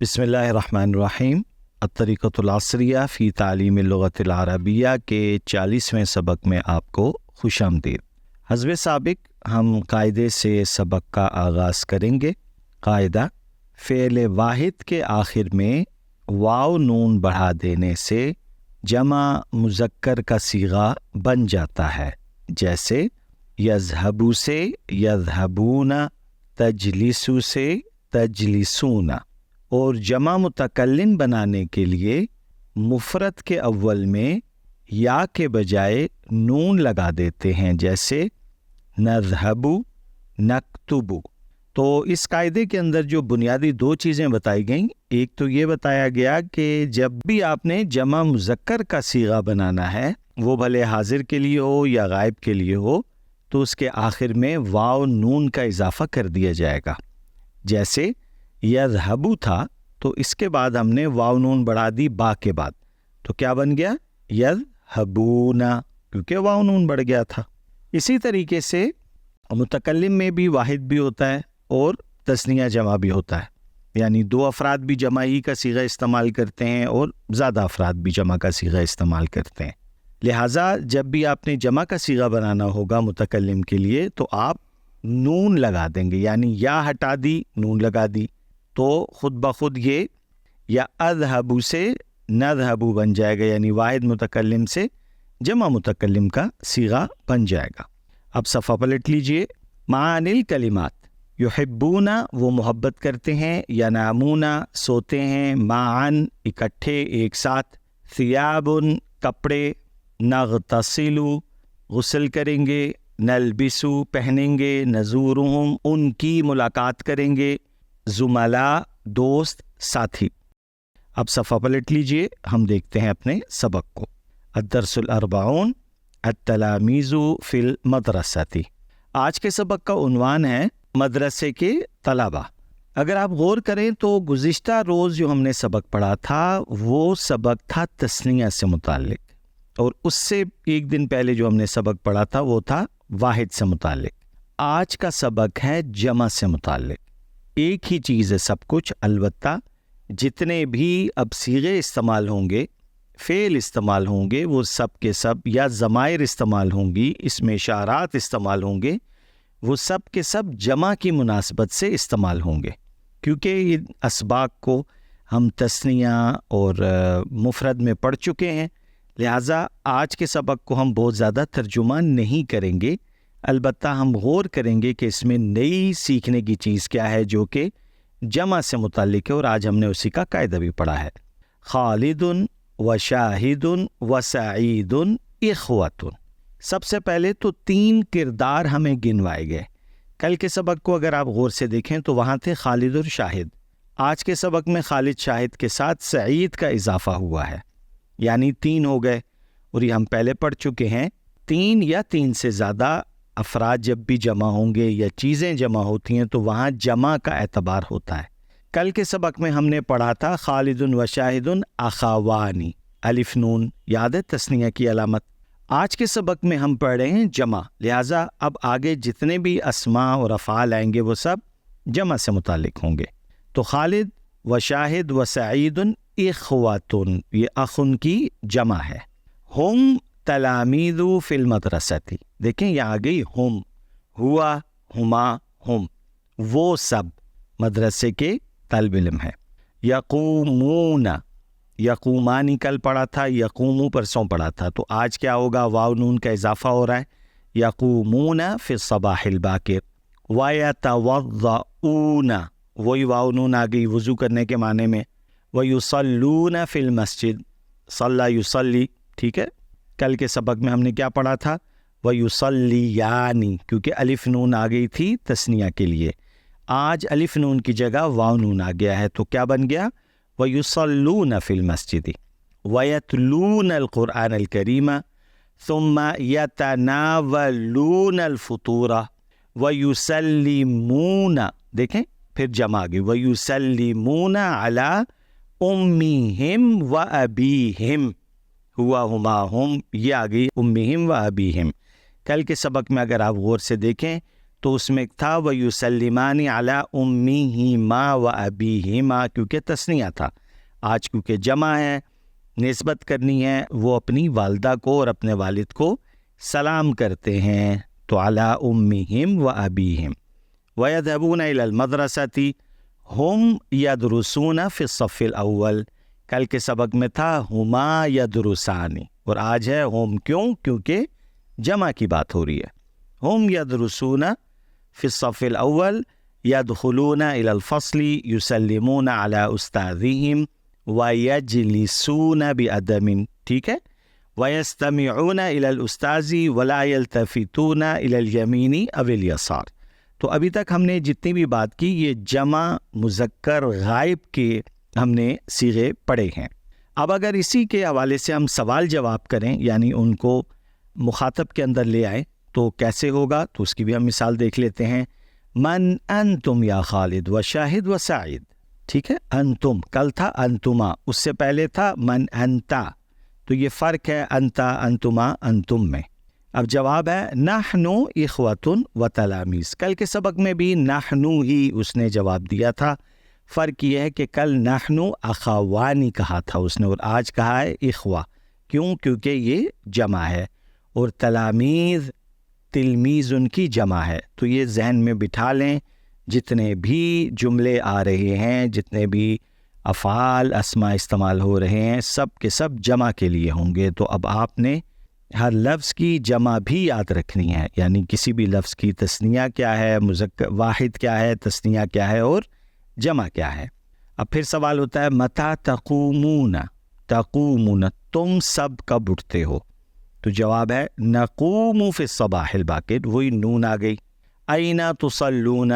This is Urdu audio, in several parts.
بسم اللہ الرحمن الرحیم۔ الطریقۃ العصریہ فی تعلیم اللغۃ العربیہ کے 40ویں سبق میں آپ کو خوش آمدید۔ حسب سابق ہم قاعدے سے سبق کا آغاز کریں گے۔ قاعدہ: فعل واحد کے آخر میں واو نون بڑھا دینے سے جمع مذکر کا صیغہ بن جاتا ہے، جیسے یذہبو سے یذہبون، تجلسو سے تجلسون۔ اور جمع متکلم بنانے کے لیے مفرد کے اول میں یا کے بجائے نون لگا دیتے ہیں، جیسے نذہبو نکتبو۔ تو اس قاعدے کے اندر جو بنیادی دو چیزیں بتائی گئیں، ایک تو یہ بتایا گیا کہ جب بھی آپ نے جمع مذکر کا صیغہ بنانا ہے، وہ بھلے حاضر کے لیے ہو یا غائب کے لیے ہو، تو اس کے آخر میں واو نون کا اضافہ کر دیا جائے گا۔ جیسے یذہبو تھا تو اس کے بعد ہم نے واو نون بڑھا دی با کے بعد، تو کیا بن گیا؟ یذہبون، کیونکہ واو نون بڑھ گیا تھا۔ اسی طریقے سے متکلم میں بھی واحد بھی ہوتا ہے اور تثنیہ جمع بھی ہوتا ہے، یعنی دو افراد بھی جمع ہی کا صیغہ استعمال کرتے ہیں اور زیادہ افراد بھی جمع کا صیغہ استعمال کرتے ہیں۔ لہٰذا جب بھی آپ نے جمع کا صیغہ بنانا ہوگا متکلم کے لیے تو آپ نون لگا دیں گے، یعنی یا ہٹا دی نون لگا دی، تو خود بخود یہ یا اذہبو سے نذہبو بن جائے گا، یعنی واحد متکلم سے جمع متکلم کا صیغہ بن جائے گا۔ اب صفحہ پلٹ لیجئے۔ معانی الکلمات: یحبون وہ محبت کرتے ہیں، ینامون سوتے ہیں، معاً اکٹھے ایک ساتھ، ثیاب کپڑے، نغتسل غسل کریں گے، نلبسو پہنیں گے، نزورہم ان کی ملاقات کریں گے، زملاء دوست ساتھی۔ اب صفحہ پلٹ لیجئے، ہم دیکھتے ہیں اپنے سبق کو۔ الدرس الاربعون التلامیذ فی المدرسۃ۔ آج کے سبق کا عنوان ہے مدرسے کے طلباء۔ اگر آپ غور کریں تو گزشتہ روز جو ہم نے سبق پڑھا تھا وہ سبق تھا تثنیہ سے متعلق، اور اس سے ایک دن پہلے جو ہم نے سبق پڑھا تھا وہ تھا واحد سے متعلق۔ آج کا سبق ہے جمع سے متعلق۔ ایک ہی چیز ہے سب کچھ، البتہ جتنے بھی اب صیغے استعمال ہوں گے، فعل استعمال ہوں گے، وہ سب کے سب، یا ضمائر استعمال ہوں گی، اس میں اشارات استعمال ہوں گے، وہ سب کے سب جمع کی مناسبت سے استعمال ہوں گے، کیونکہ ان اسباق کو ہم تثنیہ اور مفرد میں پڑھ چکے ہیں۔ لہٰذا آج کے سبق کو ہم بہت زیادہ ترجمہ نہیں کریں گے، البتہ ہم غور کریں گے کہ اس میں نئی سیکھنے کی چیز کیا ہے جو کہ جمع سے متعلق ہے، اور آج ہم نے اسی کا قاعدہ بھی پڑھا ہے۔ خالد و شاہد و سعید اخوۃ۔ سب سے پہلے تو 3 کردار ہمیں گنوائے گئے۔ کل کے سبق کو اگر آپ غور سے دیکھیں تو وہاں تھے خالد اور شاہد۔ آج کے سبق میں خالد شاہد کے ساتھ سعید کا اضافہ ہوا ہے، یعنی 3 ہو گئے، اور یہ ہم پہلے پڑھ چکے ہیں۔ 3 یا 3 سے زیادہ افراد جب بھی جمع ہوں گے یا چیزیں جمع ہوتی ہیں تو وہاں جمع کا اعتبار ہوتا ہے۔ کل کے سبق میں ہم نے پڑھا تھا خالد و شاہد اخوانی، الف نون، یاد ہے تثنیہ کی علامت۔ آج کے سبق میں ہم پڑھ رہے ہیں جمع، لہٰذا اب آگے جتنے بھی اسماء اور افعال آئیں گے وہ سب جمع سے متعلق ہوں گے۔ تو خالد و شاہد و سعید اخواتن، یہ اخن کی جمع ہے۔ ہم تلامیذ فی المدرسۃ، دیکھیں یہاں آ گئی ہم، ہوا، ہما، ہم، وہ سب مدرسے کے طالب علم ہیں۔ یقومون، یقومانی کل پڑھا تھا، یقومو پرسوں پڑھا تھا، تو آج کیا ہوگا؟ واو نون کا اضافہ ہو رہا ہے۔ یقومون فی الصباح الباکر۔ ویتوضؤون، وہی واو نون آ گئی وضو کرنے کے معنی میں۔ ویصلون فی المسجد، صلی یصلی، ٹھیک ہے۔ کل کے سبق میں ہم نے کیا پڑھا تھا؟ وَيُصَلِّيَانِ، کیونکہ الف نون آ گئی تھی تثنیہ کے لیے۔ آج الف نون کی جگہ واو نون آ گیا ہے، تو کیا بن گیا؟ وَيُصَلُّونَ فِي الْمَسْجِدِ وَيَتْلُونَ الْقُرْآنَ الْكَرِيمَ ثُمَّ يَتَنَاوَلُونَ الْفُطُورَ وَيُسَلِّمُونَ، دیکھیں پھر جمع آ گئی، وَيُسَلِّمُونَ عَلَىٰ أُمِّهِمْ وَأَبِيهِمْ، ہوا، ہما، ہم، یہ آ گئی امہم و ابیہم۔ کل کے سبق میں اگر آپ غور سے دیکھیں تو اس میں تھا وَيُسَلِّمَانِ عَلَىٰ أُمِّهِمَا وَأَبِيهِمَا، کیونکہ تثنیہ تھا. آج کیونکہ جمع ہے، نسبت کرنی ہے، وہ اپنی والدہ کو اور اپنے والد کو سلام کرتے ہیں. تو عَلَىٰ أُمِّهِمْ وَأَبِيهِمْ. وَيَذْهَبُونَ إِلَى الْمَدْرَسَةِ هُمْ يَدْرُسُونَ فِي الصَّفِّ الْأَوَّلِ. کل کے سبق میں تھا ہما یدرسانی، اور آج ہے ہم. کیوں؟ کیونکہ جمع کی بات ہو رہی ہے. ہم یدرسون فی الصف الاول یدخلون الی الفصل یسلمون علی استاذہم ویجلسون بادب، ٹھیک ہے، ویستمعون الی الاستاذ ولا یلتفتون الی الیمین او الیسار. تو ابھی تک ہم نے جتنی بھی بات کی یہ جمع مذکر غائب کے ہم نے صیغے پڑھے ہیں. اب اگر اسی کے حوالے سے ہم سوال جواب کریں، یعنی ان کو مخاطب کے اندر لے آئیں، تو کیسے ہوگا؟ تو اس کی بھی ہم مثال دیکھ لیتے ہیں. من انتم یا خالد و شاہد و سعید، ٹھیک ہے. انتم کل تھا انتما، اس سے پہلے تھا من انتا، تو یہ فرق ہے انتا انتما انتم میں. اب جواب ہے نحنو اخوتن و تلامیذ. کل کے سبق میں بھی نحنو ہی اس نے جواب دیا تھا. فرق یہ ہے کہ کل نحنو اخوانی کہا تھا اس نے، اور آج کہا ہے اخوہ. کیوں؟ کیونکہ یہ جمع ہے، اور تلامیذ تلمیذ ان کی جمع ہے. تو یہ ذہن میں بٹھا لیں، جتنے بھی جملے آ رہے ہیں، جتنے بھی افعال اسماء استعمال ہو رہے ہیں، سب کے سب جمع کے لیے ہوں گے. تو اب آپ نے ہر لفظ کی جمع بھی یاد رکھنی ہے، یعنی کسی بھی لفظ کی تثنیہ کیا ہے، مذکر واحد کیا ہے، تثنیہ کیا ہے، اور جمع کیا ہے. اب پھر سوال ہوتا ہے متى تقومون، تقومون تم سب کب اٹھتے ہو؟ تو جواب ہے نقوم فی الصباح الباکر، وہی نون آ گئی. این تصلون،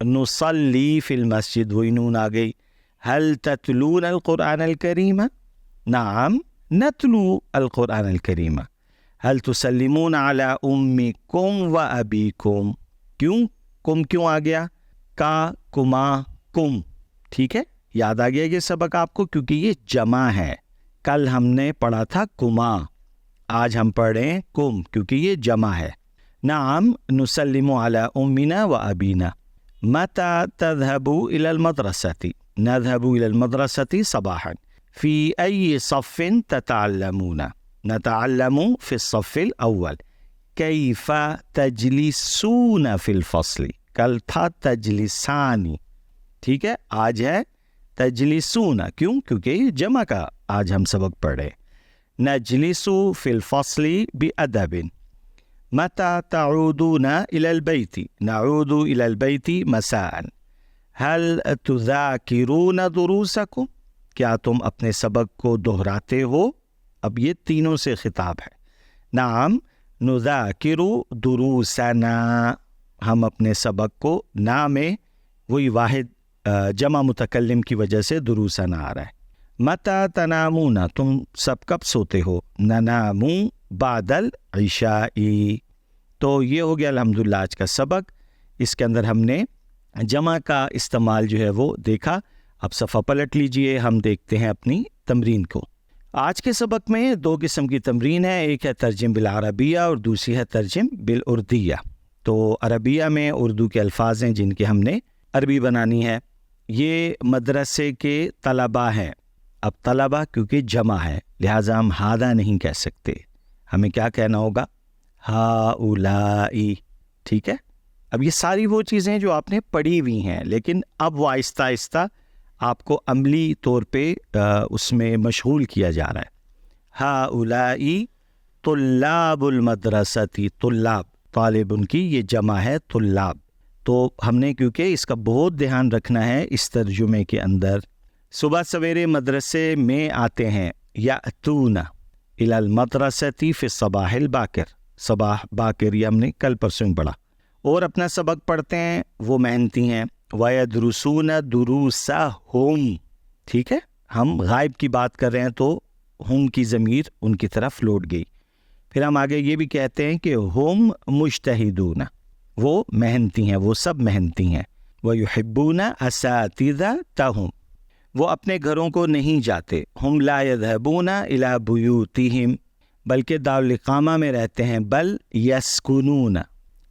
نصلی فی المسجد، وہی نون آ گئی. هل تتلون القرآن الکریم؟ نعم نتلو القرآن الکریم. هل تسلمون علی امکم و ابیکم؟ کیوں کم کیوں آ گیا؟ کا کما کم، ٹھیک ہے. یاد آ گیا یہ سبق آپ کو، کیونکہ یہ جمع ہے. کل ہم نے پڑھا تھا کما، آج ہم پڑھ رہے ہیں کم، کیونکہ یہ جمع ہے. نعم نسلم علی امنا و ابینا. متى تذهب الى المدرسة؟ نذهب الى المدرسة صباحا. في اي صف تتعلمون؟ نتعلم في الصف الاول. كيف تجلسون في الفصل؟ کل تھا تجلسانی، ٹھیک ہے. آج ہے تجلسون. کیوں؟ کیونکہ یہ جمع کا آج ہم سبق پڑھ رہے. نجلس فی الفصل بأدب. متى تعودون إلى البيت؟ نعود إلى البيت مساء. هل تذاکرون دروسکم؟ کیا تم اپنے سبق کو دہراتے ہو؟ اب یہ تینوں سے خطاب ہے. نعم نذاکر دروسنا، ہم اپنے سبق کو نا میں وہی واحد جمع متکلم کی وجہ سے دروسنا آ رہا ہے. متى تنامون، تم سب کب سوتے ہو؟ ننام بعد العشاء. تو یہ ہو گیا الحمدللہ آج کا سبق. اس کے اندر ہم نے جمع کا استعمال جو ہے وہ دیکھا. اب صفحہ پلٹ لیجئے، ہم دیکھتے ہیں اپنی تمرین کو. آج کے سبق میں دو قسم کی تمرین ہے، ایک ہے ترجم بالعربیہ اور دوسری ہے ترجم بالاردیہ. تو عربیہ میں اردو کے الفاظ ہیں جن کے ہم نے عربی بنانی ہے. یہ مدرسے کے طلباء ہیں. اب طلباء کیونکہ جمع ہے لہٰذا ہم ہادہ نہیں کہہ سکتے، ہمیں کیا کہنا ہوگا؟ ہاؤلائی، ٹھیک ہے. اب یہ ساری وہ چیزیں جو آپ نے پڑھی ہوئی ہیں، لیکن اب وہ آہستہ آہستہ آپ کو عملی طور پہ اس میں مشغول کیا جا رہا ہے. ہاؤلائی طلاب المدرسۃ، طلاب طالب ان کی یہ جمع ہے طلاب. تو ہم نے کیونکہ اس کا بہت دھیان رکھنا ہے اس ترجمے کے اندر. صبح سویرے مدرسے میں آتے ہیں. یأتون الی المدرسۃ فی الصباح الباکر، صباح باکر یہ ہم نے کل پرسوں پڑھا. اور اپنا سبق پڑھتے ہیں، وہ محنتی ہیں. وَيَدْرُسُونَ دُرُوسَهُمْ، ٹھیک ہے. ہم غائب کی بات کر رہے ہیں تو ہم کی ضمیر ان کی طرف لوٹ گئی. پھر ہم آگے یہ بھی کہتے ہیں کہ ہم مجتہدون، وہ محنتی ہیں، وہ سب محنتی ہیں. وَيُحِبُّونَ أَسَاتِذَتَهُمْ، وہ اپنے گھروں کو نہیں جاتے. ہم لا يذهبون إلى بيوتهم، بلکہ دارالاقامہ میں رہتے ہیں. بل یسکنون،